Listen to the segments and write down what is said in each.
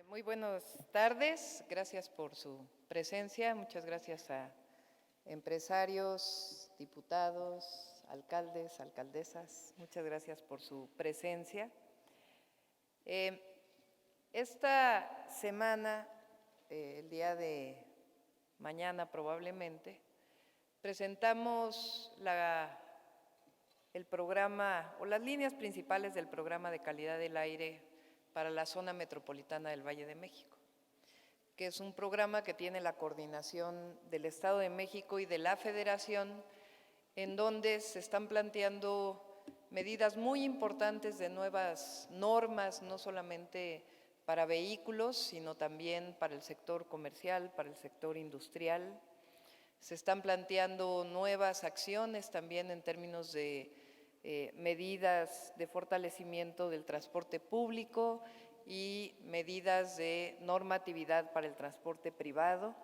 Muy buenas tardes, gracias por su presencia, muchas gracias a empresarios, diputados, alcaldes, alcaldesas, muchas gracias por su presencia. Esta semana, el día de mañana probablemente, presentamos el programa o las líneas principales del programa de calidad del aire para la zona metropolitana del Valle de México, que es un programa que tiene la coordinación del Estado de México y de la Federación, en donde se están planteando medidas muy importantes de nuevas normas, no solamente para vehículos, sino también para el sector comercial, para el sector industrial. Se están planteando nuevas acciones también en términos de medidas de fortalecimiento del transporte público y medidas de normatividad para el transporte privado.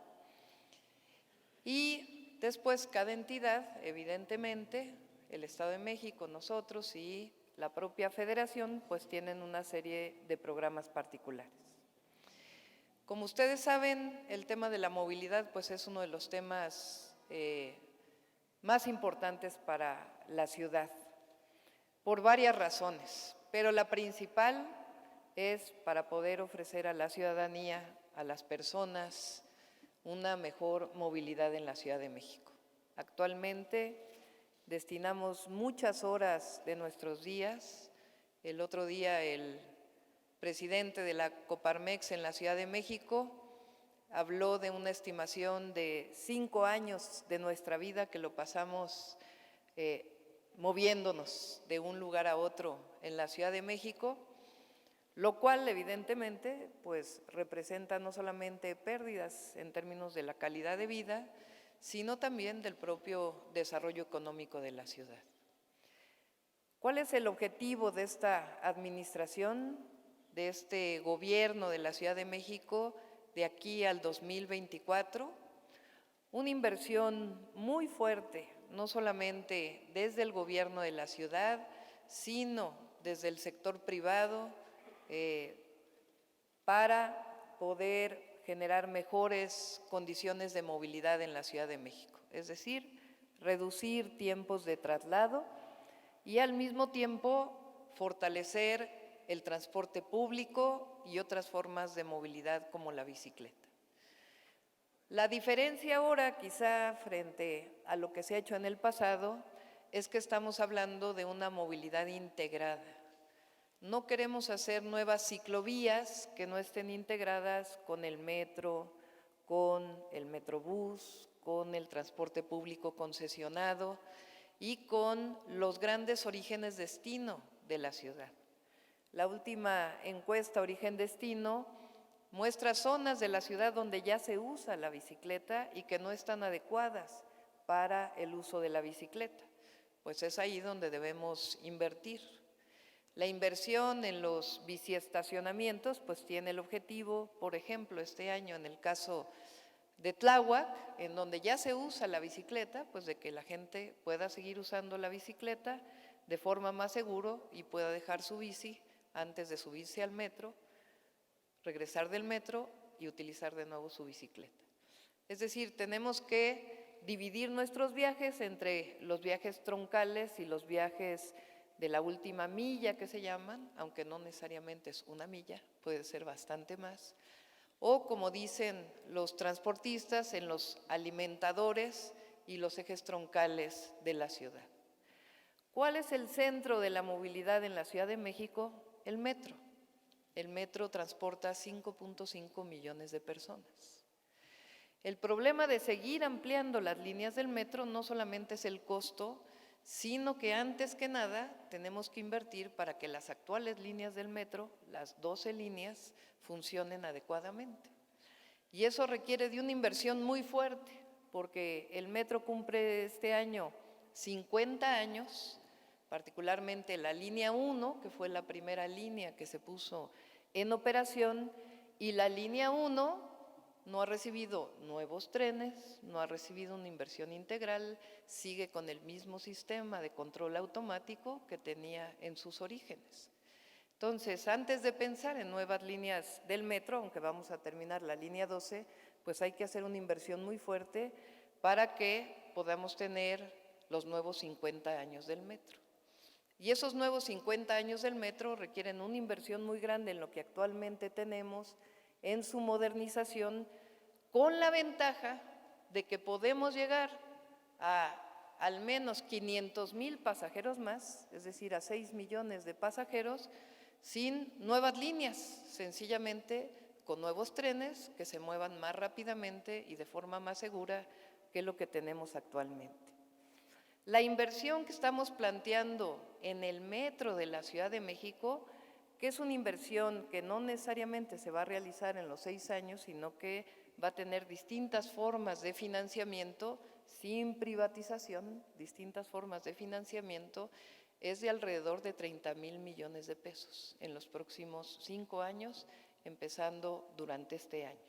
Y después cada entidad, evidentemente, el Estado de México, nosotros y la propia Federación, pues tienen una serie de programas particulares. Como ustedes saben, el tema de la movilidad pues es uno de los temas más importantes para la ciudad, por varias razones, pero la principal es para poder ofrecer a la ciudadanía, a las personas, una mejor movilidad en la Ciudad de México. Actualmente destinamos muchas horas de nuestros días. El otro día el presidente de la Coparmex en la Ciudad de México habló de una estimación de 5 años de nuestra vida que lo pasamos moviéndonos de un lugar a otro en la Ciudad de México, lo cual evidentemente pues representa no solamente pérdidas en términos de la calidad de vida, sino también del propio desarrollo económico de la ciudad. ¿Cuál es el objetivo de esta administración, de este gobierno de la Ciudad de México de aquí al 2024? Una inversión muy fuerte, no solamente desde el gobierno de la ciudad, sino desde el sector privado, para poder generar mejores condiciones de movilidad en la Ciudad de México, es decir, reducir tiempos de traslado y al mismo tiempo fortalecer el transporte público y otras formas de movilidad como la bicicleta. La diferencia ahora, quizá frente a lo que se ha hecho en el pasado, es que estamos hablando de una movilidad integrada. No queremos hacer nuevas ciclovías que no estén integradas con el metro, con el metrobús, con el transporte público concesionado y con los grandes orígenes-destino de la ciudad. La última encuesta Origen-Destino muestra zonas de la ciudad donde ya se usa la bicicleta y que no están adecuadas para el uso de la bicicleta. Pues es ahí donde debemos invertir. La inversión en los biciestacionamientos pues tiene el objetivo, por ejemplo, este año en el caso de Tláhuac, en donde ya se usa la bicicleta, pues de que la gente pueda seguir usando la bicicleta de forma más segura y pueda dejar su bici antes de subirse al metro, regresar del metro y utilizar de nuevo su bicicleta. Es decir, tenemos que dividir nuestros viajes entre los viajes troncales y los viajes de la última milla que se llaman, aunque no necesariamente es una milla, puede ser bastante más, o como dicen los transportistas, en los alimentadores y los ejes troncales de la ciudad. ¿Cuál es el centro de la movilidad en la Ciudad de México? El metro. El metro transporta 5.5 millones de personas. El problema de seguir ampliando las líneas del metro no solamente es el costo, sino que antes que nada tenemos que invertir para que las actuales líneas del metro, las 12 líneas, funcionen adecuadamente. Y eso requiere de una inversión muy fuerte, porque el metro cumple este año 50 años, particularmente la línea 1, que fue la primera línea que se puso en operación, y la línea 1 no ha recibido nuevos trenes, no ha recibido una inversión integral, sigue con el mismo sistema de control automático que tenía en sus orígenes. Entonces, antes de pensar en nuevas líneas del metro, aunque vamos a terminar la línea 12, pues hay que hacer una inversión muy fuerte para que podamos tener los nuevos 50 años del metro. Y esos nuevos 50 años del metro requieren una inversión muy grande en lo que actualmente tenemos, en su modernización, con la ventaja de que podemos llegar a al menos 500,000 pasajeros más, es decir, a 6 millones de pasajeros, sin nuevas líneas, sencillamente con nuevos trenes que se muevan más rápidamente y de forma más segura que lo que tenemos actualmente. La inversión que estamos planteando en el metro de la Ciudad de México, que es una inversión que no necesariamente se va a realizar en los 6 años, sino que va a tener distintas formas de financiamiento, sin privatización, distintas formas de financiamiento, es de alrededor de 30,000 millones de pesos en los próximos 5 años, empezando durante este año.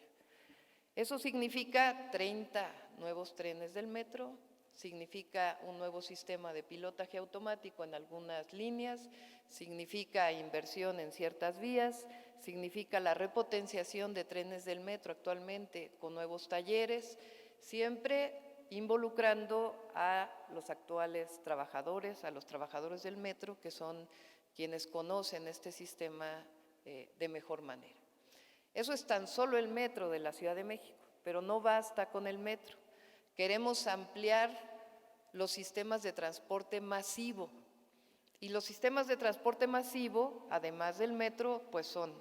Eso significa 30 nuevos trenes del metro, significa un nuevo sistema de pilotaje automático en algunas líneas, significa inversión en ciertas vías, significa la repotenciación de trenes del metro actualmente con nuevos talleres, siempre involucrando a los actuales trabajadores, a los trabajadores del metro, que son quienes conocen este sistema de mejor manera. Eso es tan solo el metro de la Ciudad de México, pero no basta con el metro. Queremos ampliar los sistemas de transporte masivo. Y los sistemas de transporte masivo, además del metro, pues son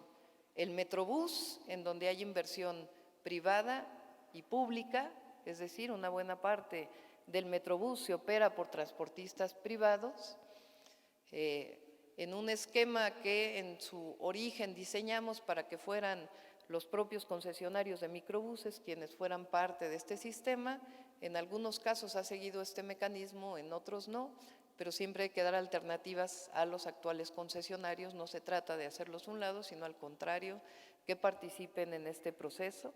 el Metrobús, en donde hay inversión privada y pública, es decir, una buena parte del Metrobús se opera por transportistas privados, en un esquema que en su origen diseñamos para que fueran los propios concesionarios de microbuses quienes fueran parte de este sistema. En algunos casos ha seguido este mecanismo, en otros no, pero siempre hay que dar alternativas a los actuales concesionarios. No se trata de hacerlos a un lado, sino al contrario, que participen en este proceso.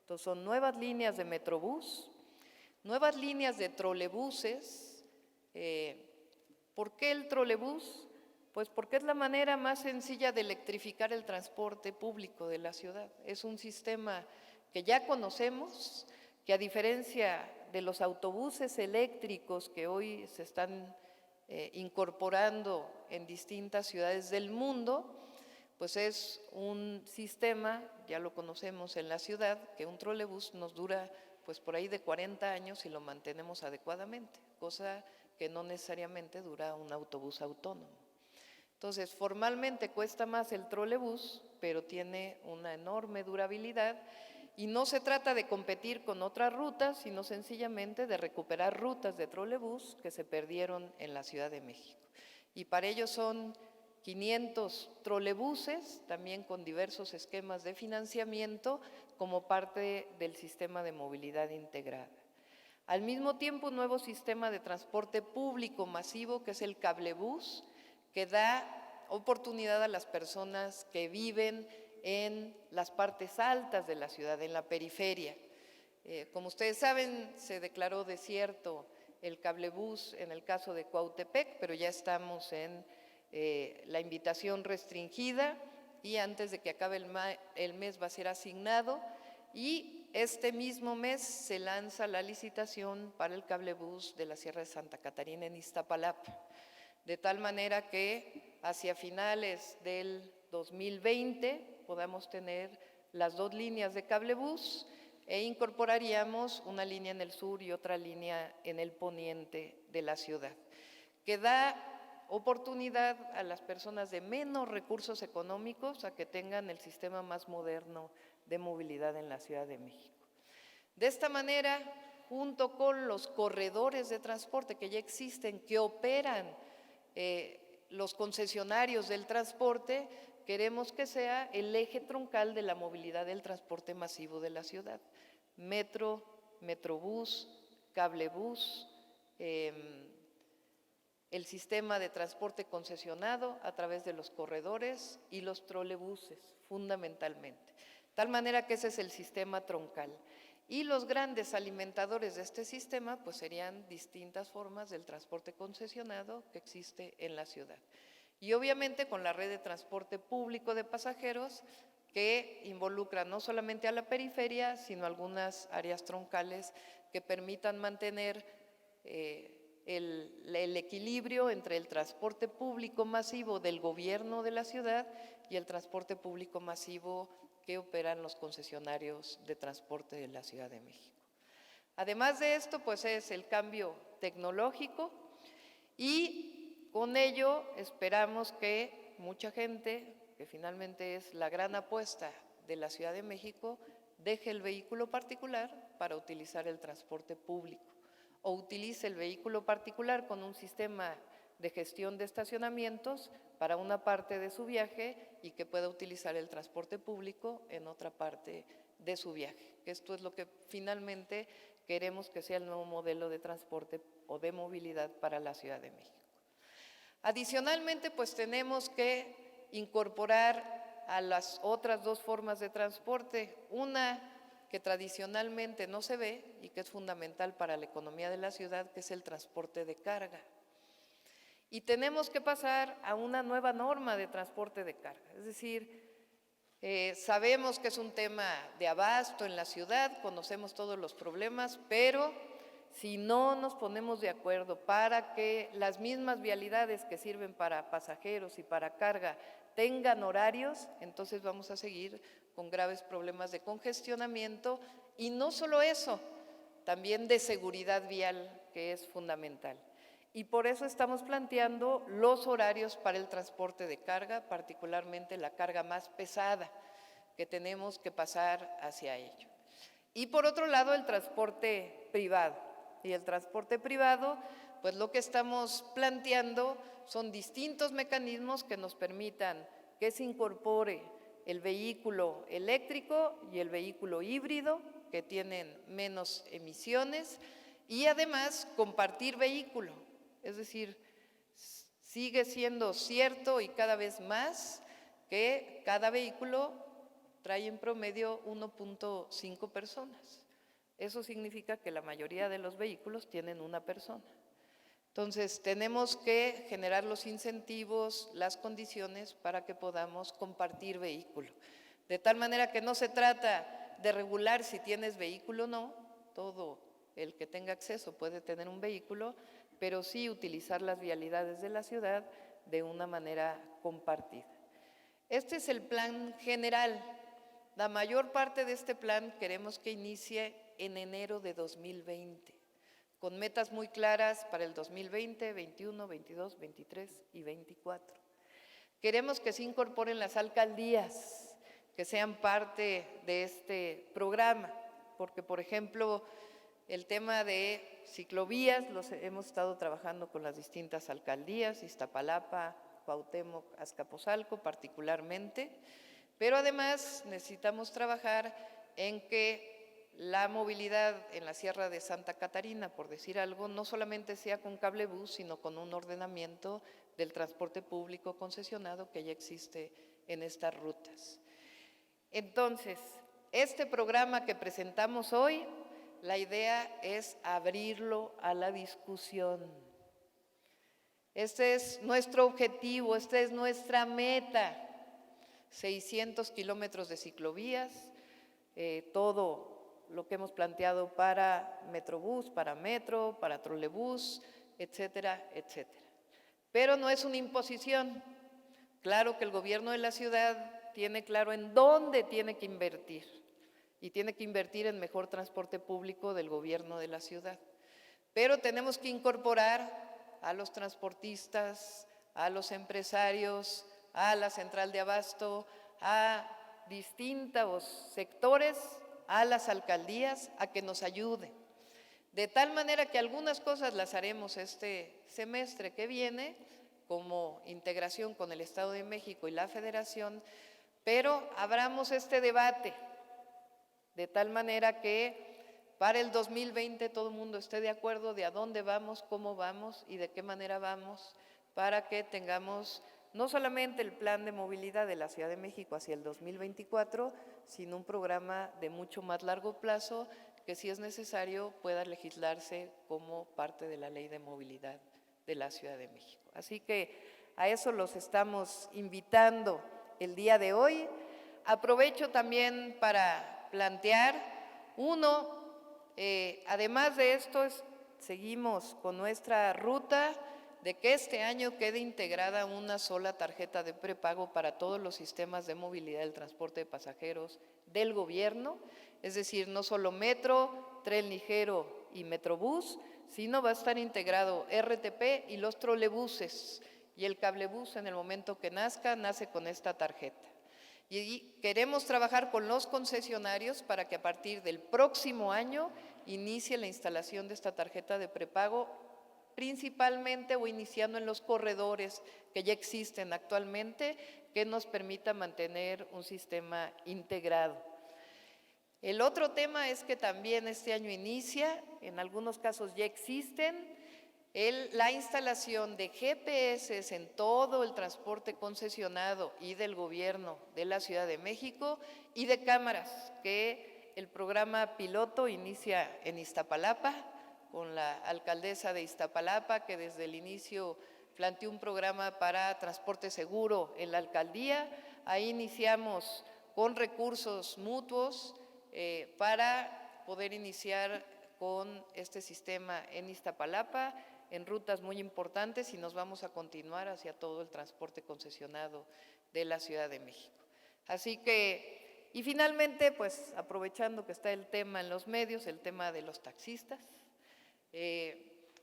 Entonces, son nuevas líneas de Metrobús, nuevas líneas de trolebuses. ¿Por qué el trolebús? Pues porque es la manera más sencilla de electrificar el transporte público de la ciudad. Es un sistema que ya conocemos, que a diferencia de los autobuses eléctricos que hoy se están incorporando en distintas ciudades del mundo, pues es un sistema, ya lo conocemos en la ciudad, que un trolebús nos dura pues por ahí de 40 años si lo mantenemos adecuadamente, cosa que no necesariamente dura un autobús autónomo. Entonces, formalmente cuesta más el trolebús, pero tiene una enorme durabilidad y no se trata de competir con otras rutas, sino sencillamente de recuperar rutas de trolebús que se perdieron en la Ciudad de México. Y para ello son 500 trolebuses, también con diversos esquemas de financiamiento como parte del sistema de movilidad integrada. Al mismo tiempo, un nuevo sistema de transporte público masivo que es el cablebús, que da oportunidad a las personas que viven en las partes altas de la ciudad, en la periferia. Como ustedes saben, se declaró desierto el cablebús en el caso de Cuautepec, pero ya estamos en la invitación restringida y antes de que acabe el mes va a ser asignado y este mismo mes se lanza la licitación para el cablebús de la Sierra de Santa Catarina en Iztapalapa, de tal manera que hacia finales del 2020 podamos tener las 2 líneas de cablebús e incorporaríamos una línea en el sur y otra línea en el poniente de la ciudad, que da oportunidad a las personas de menos recursos económicos a que tengan el sistema más moderno de movilidad en la Ciudad de México. De esta manera, junto con los corredores de transporte que ya existen, que operan los concesionarios del transporte, queremos que sea el eje troncal de la movilidad del transporte masivo de la ciudad. Metro, Metrobús, cablebús, el sistema de transporte concesionado a través de los corredores y los trolebuses, fundamentalmente. Tal manera que ese es el sistema troncal. Y los grandes alimentadores de este sistema pues serían distintas formas del transporte concesionado que existe en la ciudad. y obviamente con la red de transporte público de pasajeros que involucra no solamente a la periferia, sino algunas áreas troncales que permitan mantener el equilibrio entre el transporte público masivo del gobierno de la ciudad y el transporte público masivo que operan los concesionarios de transporte de la Ciudad de México. Además de esto, pues es el cambio tecnológico y con ello esperamos que mucha gente, que finalmente es la gran apuesta de la Ciudad de México, deje el vehículo particular para utilizar el transporte público o utilice el vehículo particular con un sistema de gestión de estacionamientos para una parte de su viaje y que pueda utilizar el transporte público en otra parte de su viaje. Esto es lo que finalmente queremos que sea el nuevo modelo de transporte o de movilidad para la Ciudad de México. Adicionalmente, pues tenemos que incorporar a las otras dos formas de transporte, una que tradicionalmente no se ve y que es fundamental para la economía de la ciudad, que es el transporte de carga. Y tenemos que pasar a una nueva norma de transporte de carga, es decir, sabemos que es un tema de abasto en la ciudad, conocemos todos los problemas, pero si no nos ponemos de acuerdo para que las mismas vialidades que sirven para pasajeros y para carga tengan horarios, entonces vamos a seguir con graves problemas de congestionamiento y no solo eso, también de seguridad vial, que es fundamental. Y por eso estamos planteando los horarios para el transporte de carga, particularmente la carga más pesada, que tenemos que pasar hacia ello. Y por otro lado, el transporte privado. Y el transporte privado, pues lo que estamos planteando son distintos mecanismos que nos permitan que se incorpore el vehículo eléctrico y el vehículo híbrido, que tienen menos emisiones, y además compartir vehículo. Es decir, sigue siendo cierto y cada vez más que cada vehículo trae en promedio 1.5 personas. Eso significa que la mayoría de los vehículos tienen una persona. Entonces, tenemos que generar los incentivos, las condiciones para que podamos compartir vehículo. De tal manera que no se trata de regular si tienes vehículo o no, todo el que tenga acceso puede tener un vehículo, pero sí utilizar las vialidades de la ciudad de una manera compartida. Este es el plan general. La mayor parte de este plan queremos que inicie en enero de 2020, con metas muy claras para el 2020, 21, 22, 23 y 24. Queremos que se incorporen las alcaldías, que sean parte de este programa, porque, por ejemplo, el tema de ciclovías los hemos estado trabajando con las distintas alcaldías, Iztapalapa, Cuauhtémoc, Azcapotzalco particularmente, pero además necesitamos trabajar en que la movilidad en la Sierra de Santa Catarina, por decir algo, no solamente sea con cablebús, sino con un ordenamiento del transporte público concesionado que ya existe en estas rutas. Entonces, este programa que presentamos hoy, la idea es abrirlo a la discusión. Este es nuestro objetivo, esta es nuestra meta. 600 kilómetros de ciclovías, todo lo que hemos planteado para Metrobús, para Metro, para Trolebús, etcétera, etcétera. Pero no es una imposición. Claro que el gobierno de la ciudad tiene claro en dónde tiene que invertir y tiene que invertir en mejor transporte público del gobierno de la ciudad. Pero tenemos que incorporar a los transportistas, a los empresarios, a la central de abasto, a distintos sectores, a las alcaldías, a que nos ayuden. De tal manera que algunas cosas las haremos este semestre que viene, como integración con el Estado de México y la Federación, pero abramos este debate, de tal manera que para el 2020 todo el mundo esté de acuerdo de a dónde vamos, cómo vamos y de qué manera vamos, para que tengamos no solamente el plan de movilidad de la Ciudad de México hacia el 2024, sino un programa de mucho más largo plazo que, si es necesario, pueda legislarse como parte de la Ley de Movilidad de la Ciudad de México. Así que a eso los estamos invitando el día de hoy. Aprovecho también para plantear, además de esto, seguimos con nuestra ruta de que este año quede integrada una sola tarjeta de prepago para todos los sistemas de movilidad del transporte de pasajeros del gobierno, es decir, no solo metro, tren ligero y metrobús, sino va a estar integrado RTP y los trolebuses, y el cablebús en el momento que nazca, nace con esta tarjeta. Y queremos trabajar con los concesionarios para que a partir del próximo año inicie la instalación de esta tarjeta de prepago, principalmente o iniciando en los corredores que ya existen actualmente, que nos permita mantener un sistema integrado. El otro tema es que también este año inicia, en algunos casos ya existen, la instalación de GPS en todo el transporte concesionado y del gobierno de la Ciudad de México y de cámaras, que el programa piloto inicia en Iztapalapa, con la alcaldesa de Iztapalapa, que desde el inicio planteó un programa para transporte seguro en la alcaldía. Ahí iniciamos con recursos mutuos para poder iniciar con este sistema en Iztapalapa, en rutas muy importantes, y nos vamos a continuar hacia todo el transporte concesionado de la Ciudad de México. Así que, y finalmente, pues aprovechando que está el tema en los medios, el tema de los taxistas,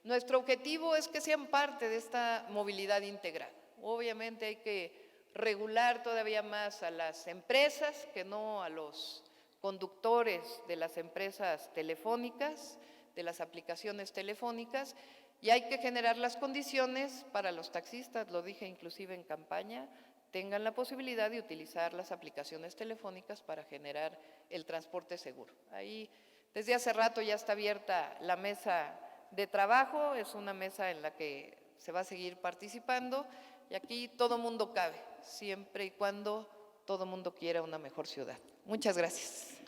nuestro objetivo es que sean parte de esta movilidad integral. Obviamente hay que regular todavía más a las empresas, que no a los conductores de las empresas telefónicas, de las aplicaciones telefónicas, y hay que generar las condiciones para los taxistas, lo dije inclusive en campaña, tengan la posibilidad de utilizar las aplicaciones telefónicas para generar el transporte seguro. Ahí desde hace rato ya está abierta la mesa de trabajo, es una mesa en la que se va a seguir participando, y aquí todo mundo cabe, siempre y cuando todo mundo quiera una mejor ciudad. Muchas gracias.